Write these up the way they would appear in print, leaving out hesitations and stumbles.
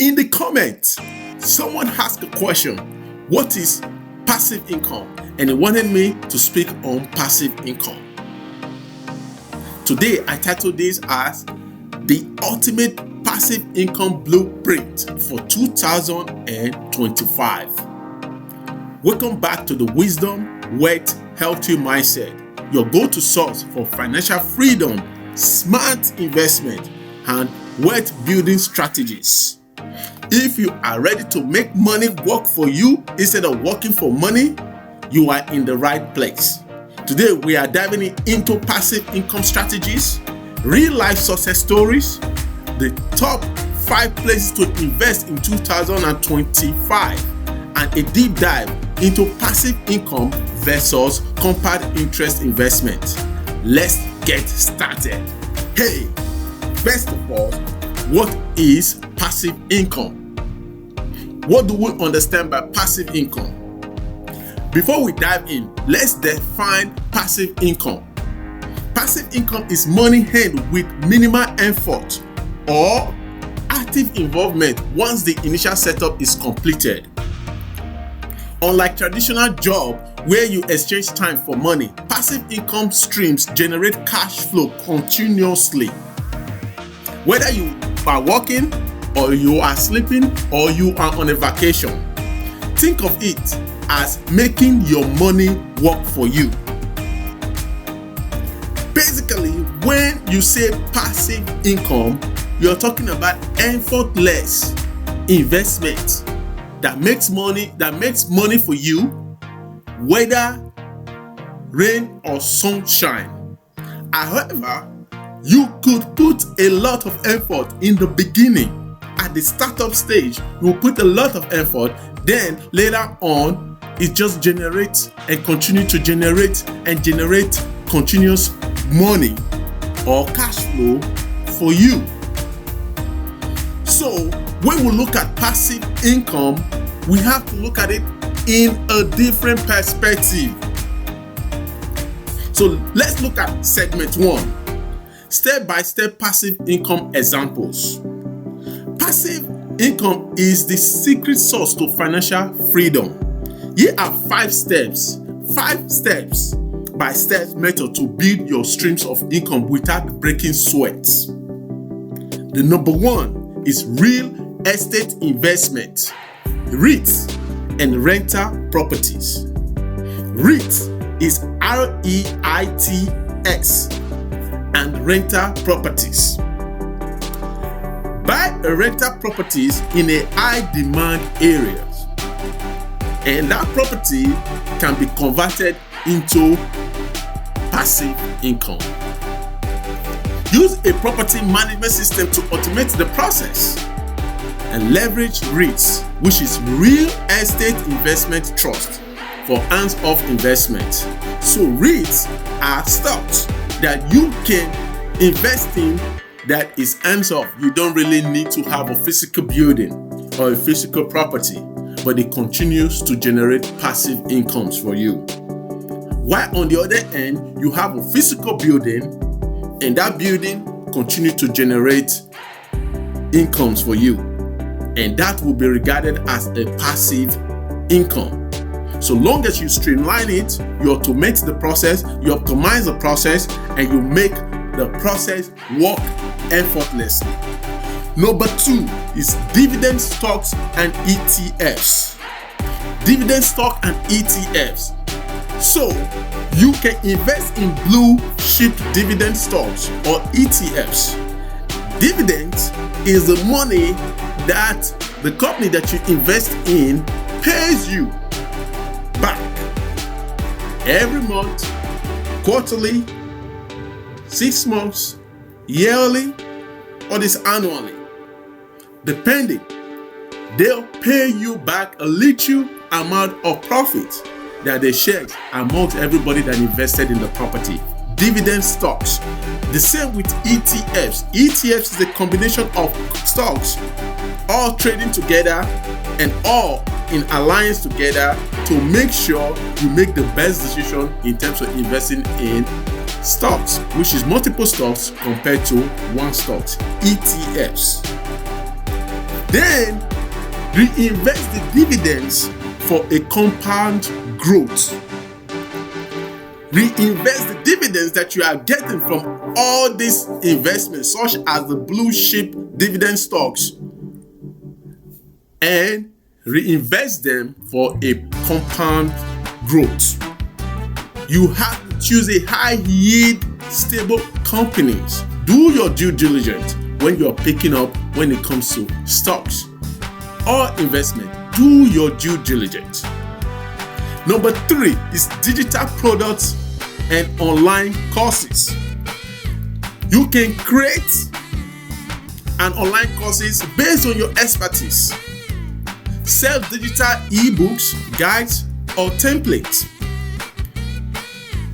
In the comments, someone asked a question, what is passive income? And they wanted me to speak on passive income. Today, I titled this as the ultimate passive income blueprint for 2025. Welcome back to the Wisdom, Wealth, Healthy Mindset, your go-to source for financial freedom, smart investment, and wealth building strategies. If you are ready to make money work for you instead of working for money, you are in the right place. Today, we are diving into passive income strategies, real-life success stories, the top 5 places to invest in 2025, and a deep dive into passive income versus compound interest investment. Let's get started. Hey, first of all, what is passive income? What do we understand by passive income? Before we dive in, let's define passive income. Passive income is money earned with minimal effort or active involvement once the initial setup is completed. Unlike traditional job where you exchange time for money, passive income streams generate cash flow continuously. Whether you are working, or you are sleeping, or you are on a vacation, think of it as making your money work for you. Basically, when you say passive income, you're talking about effortless investment that makes money for you, whether rain or sunshine. However, you could put a lot of effort in the beginning. At the startup stage, you will put a lot of effort, then later on, it just generates and continue to generate and generate continuous money or cash flow for you. So, when we look at passive income, we have to look at it in a different perspective. So, let's look at segment 1. Step-by-step passive income examples. Passive income is the secret sauce to financial freedom. Here are 5 step-by-step method to build your streams of income without breaking sweat. The number 1 is real estate investment, REITs and rental properties. REITs is REITs and rental properties. Buy a rental properties in a high demand areas, and that property can be converted into passive income. Use a property management system to automate the process and leverage REITs, which is real estate investment trust, for hands-off investment. So REITs are stocks that you can invest in that is hands-off. You don't really need to have a physical building or a physical property, but it continues to generate passive incomes for you. While on the other end, you have a physical building, and that building continues to generate incomes for you, and that will be regarded as a passive income. So long as you streamline it, you automate the process, you optimize the process, and you make the process work effortlessly. Number 2 is dividend stocks and ETFs. Dividend stock and ETFs. So you can invest in blue chip dividend stocks or ETFs. Dividends is the money that the company that you invest in pays you back every month, quarterly, 6 months, yearly, or this annually. Depending, they'll pay you back a little amount of profit that they share amongst everybody that invested in the property. Dividend stocks. The same with ETFs. ETFs is a combination of stocks all trading together and all in alliance together to make sure you make the best decision in terms of investing in stocks, which is multiple stocks compared to one stock, ETFs. Then reinvest the dividends for a compound growth. Reinvest the dividends that you are getting from all these investments, such as the blue chip dividend stocks, and reinvest them for a compound growth. You have to choose a high yield, stable companies. Do your due diligence when you're picking up when it comes to stocks or investment. Do your due diligence. Number 3 is digital products and online courses. You can create an online courses based on your expertise. Sell digital ebooks, guides, or templates.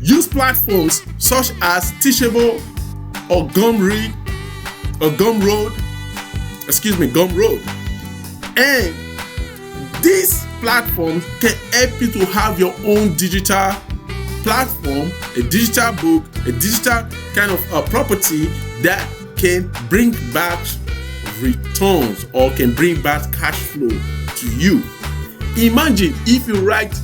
Use platforms such as Teachable or Gumroad. And these platforms can help you to have your own digital platform, a digital book, a digital kind of property that can bring back returns or can bring back cash flow to you. Imagine if you write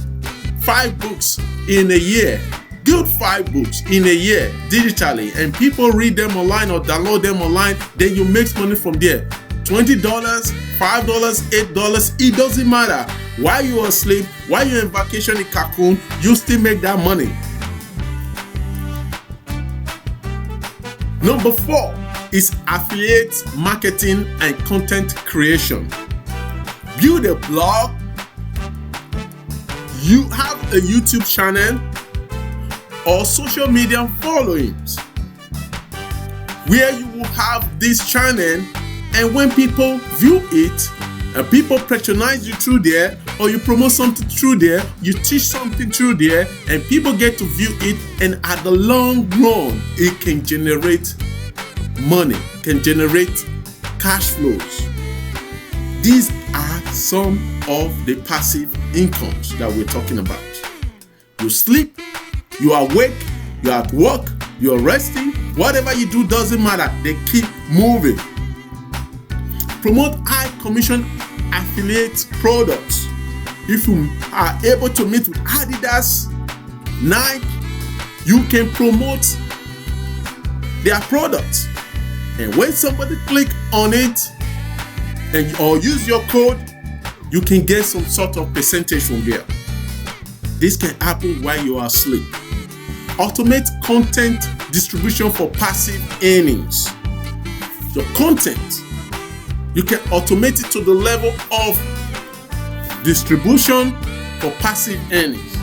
5 books in a year, good 5 books in a year digitally, and people read them online or download them online, then you make money from there. $20, $5, $8, it doesn't matter. While you're asleep, while you're on vacation in Cancun, you still make that money. Number 4 is affiliate marketing and content creation. Build a blog. You have a YouTube channel or social media followings where you will have this channel, and when people view it and people patronize you through there, or you promote something through there, you teach something through there, and people get to view it, and at the long run it can generate money, can generate cash flows. These are some of the passive incomes that we're talking about. You sleep, you are awake, you're at work, you're resting, whatever you do doesn't matter, they keep moving. Promote high commission affiliate products. If you are able to meet with Adidas, Nike, you can promote their products. And when somebody click on it or use your code, you can get some sort of percentage from there. This can happen while you are asleep. Automate content distribution for passive earnings. Your content, you can automate it to the level of distribution for passive earnings.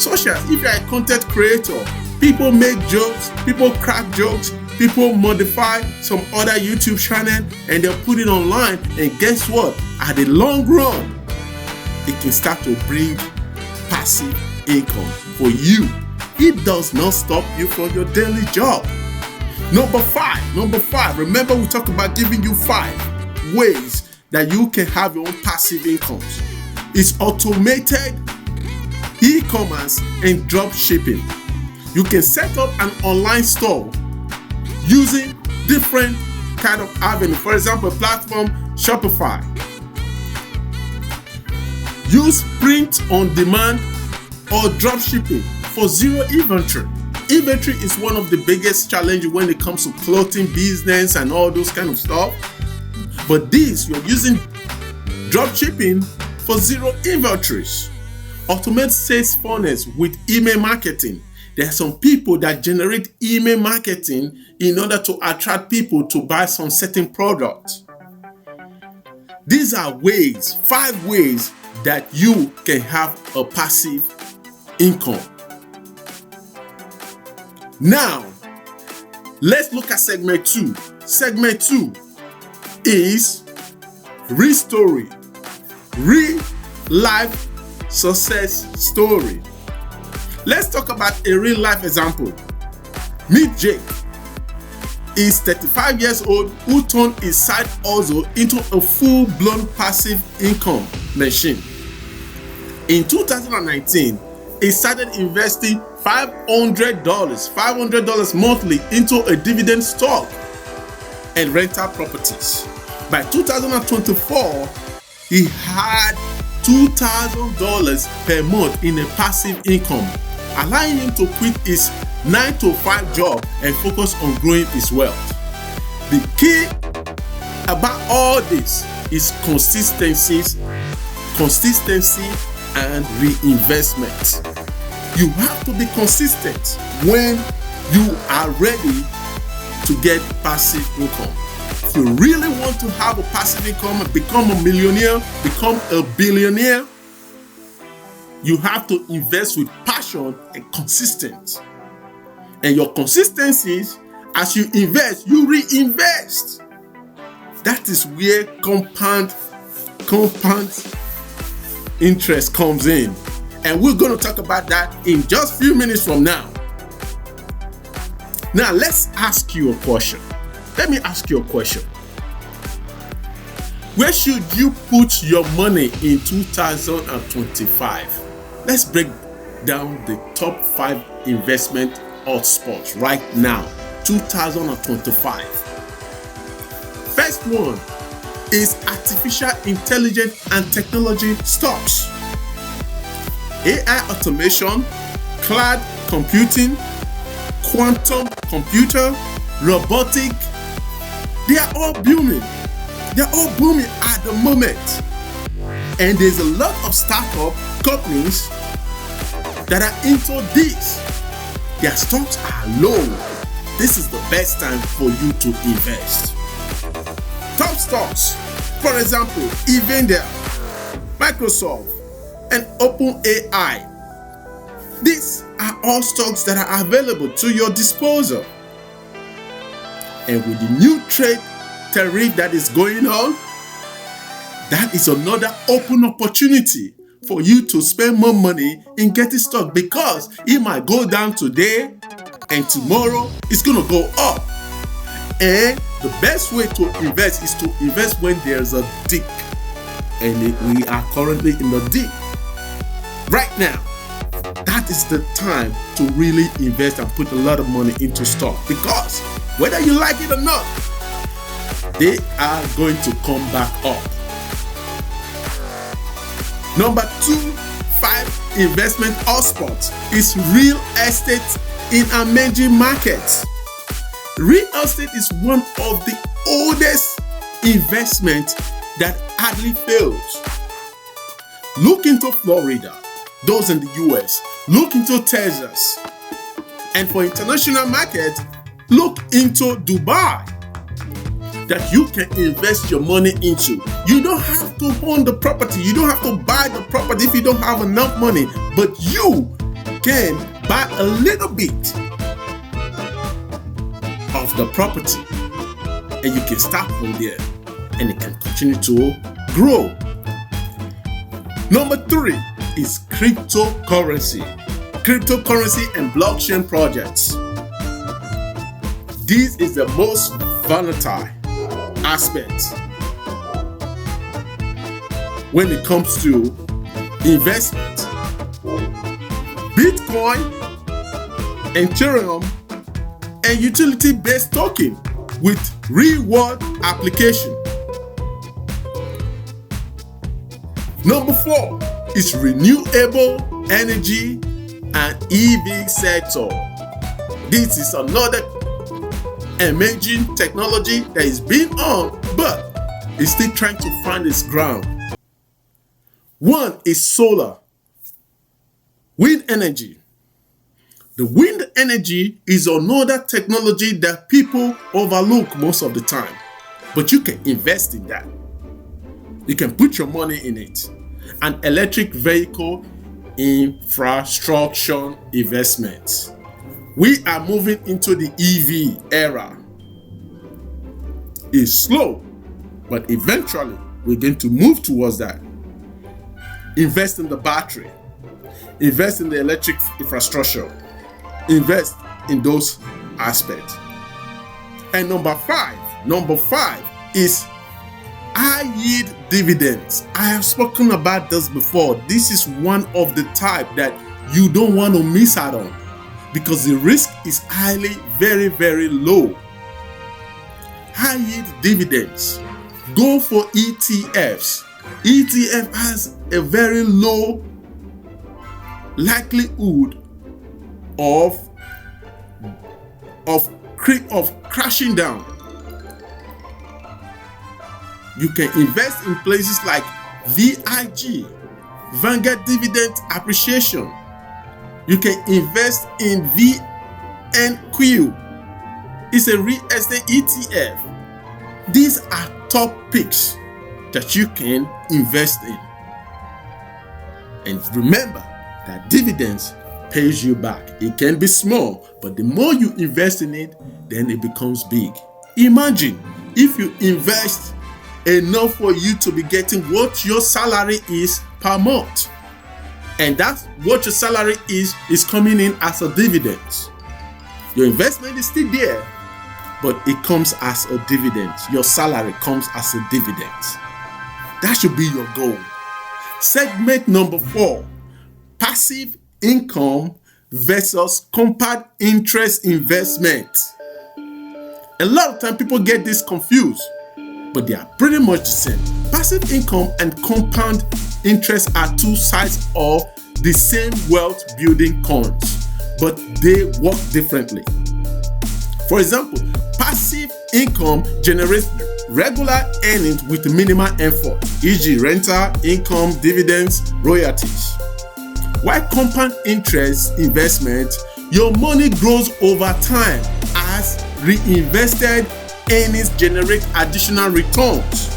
Such as if you're a content creator, people make jokes, people crack jokes, people modify some other YouTube channel and they'll put it online, and guess what? At the long run, it can start to bring passive income for you. It does not stop you from your daily job. Number five, remember we talked about giving you 5 ways that you can have your own passive incomes. It's automated e-commerce and drop shipping. You can set up an online store using different kind of avenue. For example, platform Shopify. Use print on demand or drop shipping for zero inventory. Inventory is one of the biggest challenges when it comes to clothing business and all those kind of stuff. But this, you're using drop shipping for zero inventories. Automate sales funnels with email marketing. There are some people that generate email marketing in order to attract people to buy some certain product. These are 5 ways that you can have a passive income. Now, let's look at segment 2. Segment 2 is real story, real life success story. Let's talk about a real life example. Meet Jake. He's 35 years old who turned his side hustle into a full-blown passive income machine. In 2019, he started investing $500 monthly into a dividend stock and rental properties. By 2024, he had $2,000 per month in a passive income, allowing him to quit his 9-to-5 job and focus on growing his wealth. The key about all this is consistency and reinvestment. You have to be consistent when you are ready to get passive income. If you really want to have a passive income and become a millionaire, become a billionaire, you have to invest with passion and consistent. And your consistencies, as you invest, you reinvest. That is where compound interest comes in. And we're going to talk about that in just a few minutes from now. Now, let's ask you a question. Let me ask you a question. Where should you put your money in 2025? Let's break down the top 5 investment hotspots right now, 2025. First one is artificial intelligence and technology stocks. AI automation, cloud computing, quantum computer, robotic, they are all booming. They're all booming at the moment. And there's a lot of startup companies that are into this. Their stocks are low. This is the best time for you to invest. Top stocks, for example, Dividend, Microsoft, and OpenAI. These are all stocks that are available to your disposal. And with the new trade tariff that is going on, that is another open opportunity for you to spend more money in getting stock, because it might go down today and tomorrow it's going to go up. And the best way to invest is to invest when there's a dip. And we are currently in the dip. Right now, that is the time to really invest and put a lot of money into stock, because whether you like it or not, they are going to come back up. Number 2, 5 investment hotspots is real estate in emerging markets. Real estate is one of the oldest investments that hardly fails. Look into Florida, those in the US. Look into Texas. And for international markets, look into Dubai, that you can invest your money into. You don't have to own the property. You don't have to buy the property if you don't have enough money. But you can buy a little bit of the property, and you can start from there, and it can continue to grow. Number 3 is cryptocurrency and blockchain projects. This is the most volatile aspect when it comes to investment. Bitcoin, Ethereum, and utility-based token with real-world application. Number 4 is renewable energy and EV sector. This is another emerging technology that is being on, but it's still trying to find its ground. One is solar, wind energy. The wind energy is another technology that people overlook most of the time, but you can invest in that. You can put your money in it. An electric vehicle infrastructure investment. We are moving into the EV era. It's slow, but eventually we're going to move towards that. Invest in the battery. Invest in the electric infrastructure. Invest in those aspects. And number five is high yield dividends. I have spoken about this before. This is one of the type that you don't want to miss out on, because the risk is very, very low. High yield dividends go for ETFs. ETF has a very low likelihood of crashing down. You can invest in places like VIG, Vanguard Dividend Appreciation. You can invest in VNQ. It's a real estate ETF. These are top picks that you can invest in. And remember that dividends pays you back. It can be small, but the more you invest in it, then it becomes big. Imagine if you invest enough for you to be getting what your salary is per month. And that's what your salary is coming in as a dividend. Your investment is still there, but it comes as a dividend. Your salary comes as a dividend. That should be your goal. Segment number 4, passive income versus compound interest investment. A lot of time people get this confused, but they are pretty much the same. Passive income and compound interest are two sides of the same wealth building coins, but they work differently. For example, passive income generates regular earnings with minimal effort, e.g. rental income, dividends, royalties. While compound interest investment, your money grows over time as reinvested earnings generate additional returns.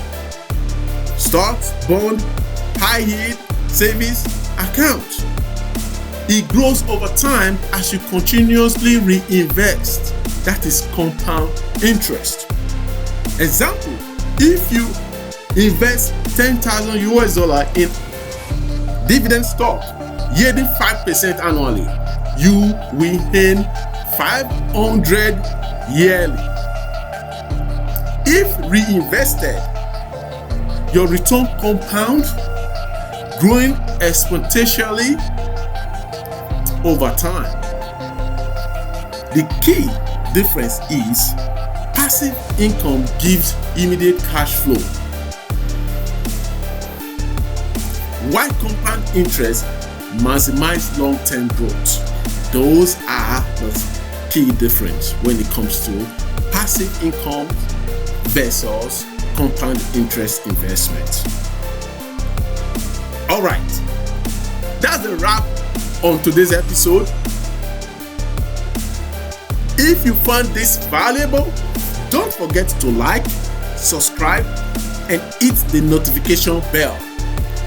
Stocks, bond, high yield, savings account. It grows over time as you continuously reinvest. That is compound interest. Example, if you invest $10,000 in dividend stock yielding 5% annually, you will earn $500 yearly. If reinvested, your return compounds, growing exponentially over time. The key difference is passive income gives immediate cash flow, while compound interest maximizes long-term growth. Those are the key difference when it comes to passive income versus compound interest investment. All right, that's the wrap on today's episode. If you found this valuable, don't forget to like, subscribe, and hit the notification bell.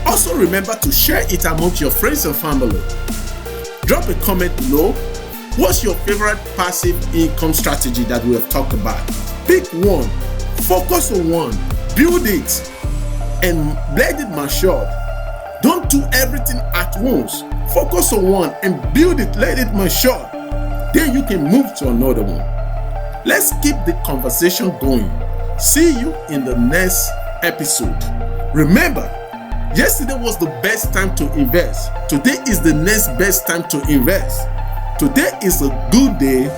Also remember to share it amongst your friends and family. Drop a comment below. What's your favorite passive income strategy that we have talked about? Pick one, focus on one, build it, and let it mature. Don't do everything at once. Focus on one and build it, let it mature. Then you can move to another one. Let's keep the conversation going. See you in the next episode. Remember, yesterday was the best time to invest. Today is the next best time to invest. Today is a good day,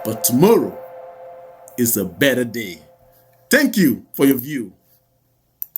but tomorrow is a better day. Thank you for your view.